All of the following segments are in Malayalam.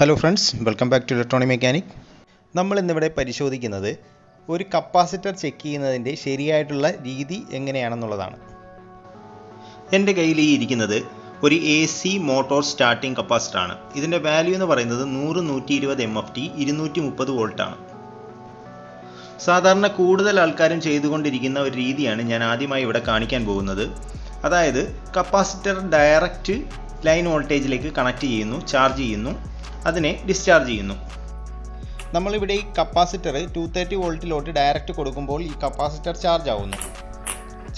Hello friends, welcome back to Electronic Mechanic. നമ്മൾ ഇന്നിവിടെ പരിശോധിക്കുന്നത് ഒരു കപ്പാസിറ്റർ ചെക്ക് ചെയ്യുന്നതിന്റെ ശരിയായിട്ടുള്ള രീതി എങ്ങനെയാണെന്നുള്ളതാണ്. എൻ്റെ കയ്യിൽ ഈ ഇരിക്കുന്നത് ഒരു AC മോട്ടോർ സ്റ്റാർട്ടിംഗ് കപ്പാസിറ്റർ ആണ്. ഇതിന്റെ വാല്യൂ എന്ന് പറയുന്നത് 100-120 MFT 230 വോൾട്ട് ആണ്. സാധാരണ കൂടുതൽ ആൾക്കാരും ചെയ്തുകൊണ്ടിരിക്കുന്ന ഒരു രീതിയാണ് ഞാൻ ആദ്യമായി ഇവിടെ കാണിക്കാൻ പോകുന്നത്. അതായത് കപ്പാസിറ്റർ ഡയറക്റ്റ് ലൈൻ വോൾട്ടേജിലേക്ക് കണക്ട് ചെയ്യുന്നു, ചാർജ് ചെയ്യുന്നു, അതിനെ ഡിസ്ചാർജ് ചെയ്യുന്നു. നമ്മളിവിടെ ഈ കപ്പാസിറ്റർ 230 വോൾട്ടിലോട്ട് ഡയറക്റ്റ് കൊടുക്കുമ്പോൾ ഈ കപ്പാസിറ്റർ ചാർജ് ആവുന്നു.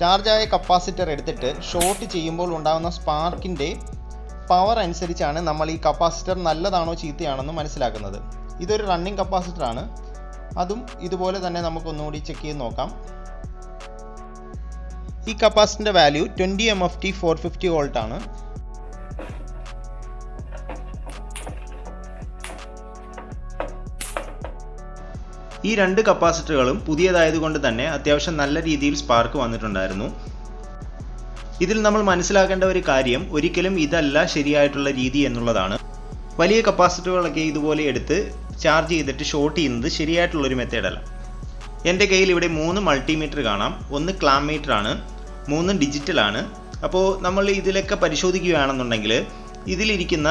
ചാർജായ കപ്പാസിറ്റർ എടുത്തിട്ട് ഷോർട്ട് ചെയ്യുമ്പോൾ ഉണ്ടാകുന്ന സ്പാർക്കിൻ്റെ പവർ അനുസരിച്ചാണ് നമ്മൾ ഈ കപ്പാസിറ്റർ നല്ലതാണോ ചീത്തയാണെന്ന് മനസ്സിലാക്കുന്നത്. ഇതൊരു റണ്ണിങ് കപ്പാസിറ്റർ ആണ്. അതും ഇതുപോലെ തന്നെ നമുക്കൊന്നുകൂടി ചെക്ക് ചെയ്ത് നോക്കാം. ഈ കപ്പാസിറ്ററിൻ്റെ വാല്യൂ 20 MFT 450 വോൾട്ട് ആണ്. ഈ രണ്ട് കപ്പാസിറ്ററുകളും പുതിയതായതുകൊണ്ട് തന്നെ അത്യാവശ്യം നല്ല രീതിയിൽ സ്പാർക്ക് വന്നിട്ടുണ്ടായിരുന്നു. ഇതിൽ നമ്മൾ മനസ്സിലാക്കേണ്ട ഒരു കാര്യം ഒരിക്കലും ഇതല്ല ശരിയായിട്ടുള്ള രീതി എന്നുള്ളതാണ്. വലിയ കപ്പാസിറ്ററുകളൊക്കെ ഇതുപോലെ എടുത്ത് ചാർജ് ചെയ്തിട്ട് ഷോർട്ട് ചെയ്യുന്നത് ശരിയായിട്ടുള്ളൊരു മെത്തേഡല്ല. എൻ്റെ കയ്യിൽ ഇവിടെ 3 മൾട്ടിമീറ്റർ കാണാം. ഒന്ന് ക്ലാം മീറ്റർ ആണ്, 3 ഡിജിറ്റലാണ്. അപ്പോൾ നമ്മൾ ഇതിലൊക്കെ പരിശോധിക്കുകയാണെന്നുണ്ടെങ്കിൽ ഇതിലിരിക്കുന്ന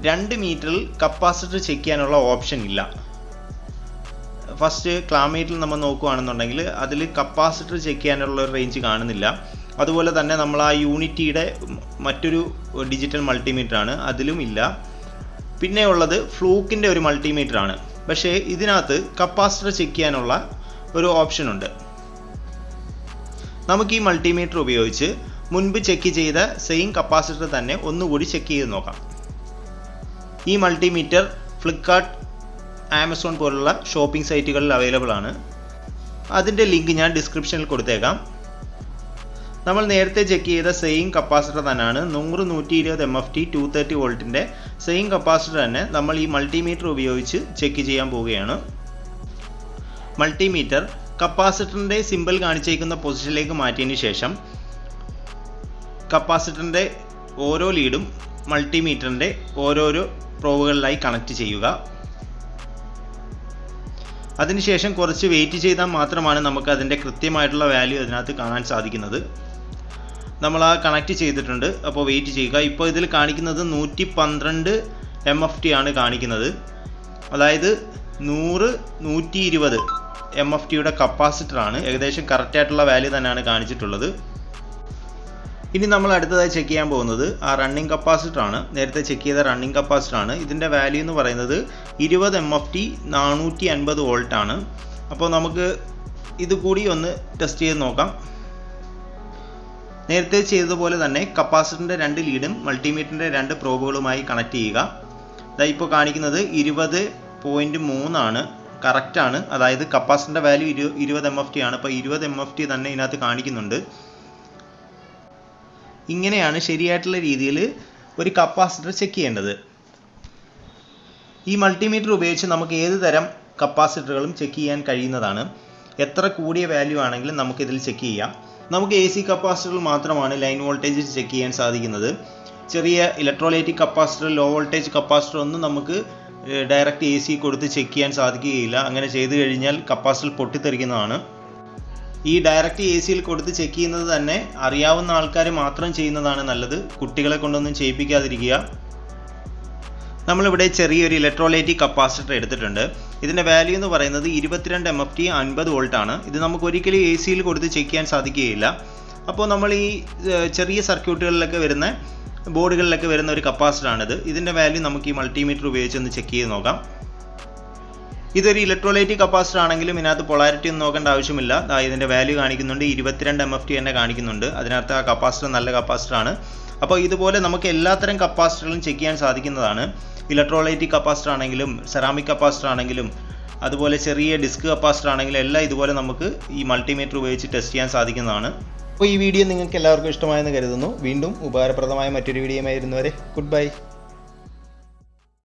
2 മീറ്ററിൽ കപ്പാസിറ്റർ ചെക്ക് ചെയ്യാനുള്ള ഓപ്ഷൻ ഇല്ല. ഫസ്റ്റ് ക്ലാം മീറ്ററിൽ നമ്മൾ നോക്കുകയാണെന്നുണ്ടെങ്കിൽ അതിൽ കപ്പാസിറ്റർ ചെക്ക് ചെയ്യാനുള്ള ഒരു റേഞ്ച് കാണുന്നില്ല. അതുപോലെ തന്നെ നമ്മൾ ആ യൂണിറ്റിയുടെ മറ്റൊരു ഡിജിറ്റൽ മൾട്ടിമീറ്റർ ആണ്, അതിലും ഇല്ല. പിന്നെ ഉള്ളത് ഫ്ലൂക്കിൻ്റെ ഒരു മൾട്ടിമീറ്റർ ആണ്. പക്ഷേ ഇതിനകത്ത് കപ്പാസിറ്റർ ചെക്ക് ചെയ്യാനുള്ള ഒരു ഓപ്ഷൻ ഉണ്ട്. നമുക്ക് ഈ മൾട്ടിമീറ്റർ ഉപയോഗിച്ച് മുൻപ് ചെക്ക് ചെയ്ത സെയിം കപ്പാസിറ്റർ തന്നെ ഒന്നുകൂടി ചെക്ക് ചെയ്ത് നോക്കാം. ഈ മൾട്ടിമീറ്റർ ഫ്ലിപ്കാർട്ട്, ആമസോൺ പോലുള്ള ഷോപ്പിംഗ് സൈറ്റുകളിൽ അവൈലബിൾ ആണ്. അതിൻ്റെ ലിങ്ക് ഞാൻ ഡിസ്ക്രിപ്ഷനിൽ കൊടുത്തേക്കാം. നമ്മൾ നേരത്തെ ചെക്ക് ചെയ്ത സെയിം കപ്പാസിറ്റർ തന്നെയാണ്. 100-120 MFT 230 വോൾട്ടിൻ്റെ സെയിം കപ്പാസിറ്റർ തന്നെ നമ്മൾ ഈ മൾട്ടിമീറ്റർ ഉപയോഗിച്ച് ചെക്ക് ചെയ്യാൻ പോവുകയാണ്. മൾട്ടിമീറ്റർ കപ്പാസിറ്ററിൻ്റെ സിമ്പിൾ കാണിച്ചേക്കുന്ന പൊസിഷനിലേക്ക് മാറ്റിയതിന് ശേഷം കപ്പാസിറ്ററിൻ്റെ ഓരോ ലീഡും മൾട്ടിമീറ്ററിൻ്റെ ഓരോരോ പ്രോബുകളിലായി കണക്ട് ചെയ്യുക. അതിനുശേഷം കുറച്ച് വെയിറ്റ് ചെയ്താൽ മാത്രമാണ് നമുക്ക് അതിൻ്റെ കൃത്യമായിട്ടുള്ള വാല്യൂ അതിനകത്ത് കാണാൻ സാധിക്കുന്നത്. നമ്മൾ ആ കണക്ട് ചെയ്തിട്ടുണ്ട്. അപ്പോൾ വെയിറ്റ് ചെയ്യുക. ഇപ്പോൾ ഇതിൽ കാണിക്കുന്നത് 112 MFT ആണ് കാണിക്കുന്നത്. അതായത് 100-120 MFTയുടെ കപ്പാസിറ്ററാണ്. ഏകദേശം കറക്റ്റായിട്ടുള്ള വാല്യൂ തന്നെയാണ് കാണിച്ചിട്ടുള്ളത്. ഇനി നമ്മൾ അടുത്തതായി ചെക്ക് ചെയ്യാൻ പോകുന്നത് ആ റണ്ണിങ് കപ്പാസിറ്റർ ആണ്. നേരത്തെ ചെക്ക് ചെയ്ത റണ്ണിങ് കപ്പാസിറ്റർ ആണ്. ഇതിൻ്റെ വാല്യൂ എന്ന് പറയുന്നത് 20 MFT 450 വോൾട്ട് ആണ്. അപ്പോൾ നമുക്ക് ഇത് കൂടി ഒന്ന് ടെസ്റ്റ് ചെയ്ത് നോക്കാം. നേരത്തെ ചെയ്തതുപോലെ തന്നെ കപ്പാസിറ്ററിൻ്റെ 2 ലീഡും മൾട്ടിമീറ്ററിൻ്റെ 2 പ്രോബുകളുമായി കണക്ട് ചെയ്യുക. ഇതാ ഇപ്പോൾ കാണിക്കുന്നത് 20.3 ആണ്. കറക്റ്റാണ്. അതായത് കപ്പാസിറ്ററിൻ്റെ വാല്യൂ 20 MFT ആണ്. അപ്പോൾ 20 MFT തന്നെ ഇതിനകത്ത് കാണിക്കുന്നുണ്ട്. ഇങ്ങനെയാണ് ശരിയായിട്ടുള്ള രീതിയിൽ ഒരു കപ്പാസിറ്റർ ചെക്ക് ചെയ്യേണ്ടത്. ഈ മൾട്ടിമീറ്റർ ഉപയോഗിച്ച് നമുക്ക് ഏത് തരം കപ്പാസിറ്ററുകളും ചെക്ക് ചെയ്യാൻ കഴിയുന്നതാണ്. എത്ര കൂടിയ വാല്യൂ ആണെങ്കിലും നമുക്കിതിൽ ചെക്ക് ചെയ്യാം. നമുക്ക് AC കപ്പാസിറ്ററിൽ മാത്രമാണ് ലൈൻ വോൾട്ടേജ് ചെക്ക് ചെയ്യാൻ സാധിക്കുന്നത്. ചെറിയ electrolytic capacitor, low voltage capacitor ഒന്നും നമുക്ക് ഡയറക്റ്റ് AC കൊടുത്ത് ചെക്ക് ചെയ്യാൻ സാധിക്കുകയില്ല. അങ്ങനെ ചെയ്തു കഴിഞ്ഞാൽ കപ്പാസിറ്റർ പൊട്ടിത്തെറിക്കുന്നതാണ്. ഈ ഡയറക്റ്റ് ACയിൽ കൊടുത്ത് ചെക്ക് ചെയ്യുന്നത് തന്നെ അറിയാവുന്ന ആൾക്കാർ മാത്രം ചെയ്യുന്നതാണ് നല്ലത്. കുട്ടികളെ കൊണ്ടൊന്നും ചെയ്യിപ്പിക്കാതിരിക്കുക. നമ്മളിവിടെ ചെറിയൊരു ഇലക്ട്രോലൈറ്റിക് കപ്പാസിറ്റർ എടുത്തിട്ടുണ്ട്. ഇതിൻ്റെ വാല്യൂ എന്ന് പറയുന്നത് 22 MFT 50 വോൾട്ട് ആണ്. ഇത് നമുക്ക് ഒരിക്കലും ACയിൽ കൊടുത്ത് ചെക്ക് ചെയ്യാൻ സാധിക്കുകയില്ല. അപ്പോൾ നമ്മൾ ഈ ചെറിയ സർക്യൂട്ടുകളിലൊക്കെ വരുന്ന ബോർഡുകളിലൊക്കെ വരുന്ന ഒരു കപ്പാസിറ്ററാണിത്. ഇതിൻ്റെ വാല്യൂ നമുക്ക് ഈ മൾട്ടിമീറ്റർ ഉപയോഗിച്ച് ഒന്ന് ചെക്ക് ചെയ്ത് നോക്കാം. ഇതൊരു ഇലക്ട്രോലൈറ്റിക് കപ്പാസിറ്റർ ആണെങ്കിലും ഇതിനകത്ത് പൊളാരിറ്റി ഒന്നും നോക്കേണ്ട ആവശ്യമില്ല. ഇതിൻ്റെ വാല്യൂ കാണിക്കുന്നുണ്ട്, 22 MFT തന്നെ കാണിക്കുന്നുണ്ട്. അതിനകത്ത് ആ കപ്പാസിറ്റർ നല്ല കപ്പാസിറ്ററാണ്. അപ്പോൾ ഇതുപോലെ നമുക്ക് എല്ലാത്തരം കപ്പാസിറ്ററുകളും ചെക്ക് ചെയ്യാൻ സാധിക്കുന്നതാണ്. ഇലക്ട്രോലൈറ്റിക് കപ്പാസിറ്റർ ആണെങ്കിലും സെറാമിക് കപ്പാസിറ്റർ ആണെങ്കിലും അതുപോലെ ചെറിയ ഡിസ്ക് കപ്പാസിറ്റർ ആണെങ്കിലും എല്ലാം ഇതുപോലെ നമുക്ക് ഈ മൾട്ടിമീറ്റർ ഉപയോഗിച്ച് ടെസ്റ്റ് ചെയ്യാൻ സാധിക്കുന്നതാണ്. അപ്പോൾ ഈ വീഡിയോ നിങ്ങൾക്ക് എല്ലാവർക്കും ഇഷ്ടമായെന്ന് കരുതുന്നു. വീണ്ടും ഉപകാരപ്രദമായ മറ്റൊരു വീഡിയോയുമായി വരുന്നവരെ ഗുഡ് ബൈ.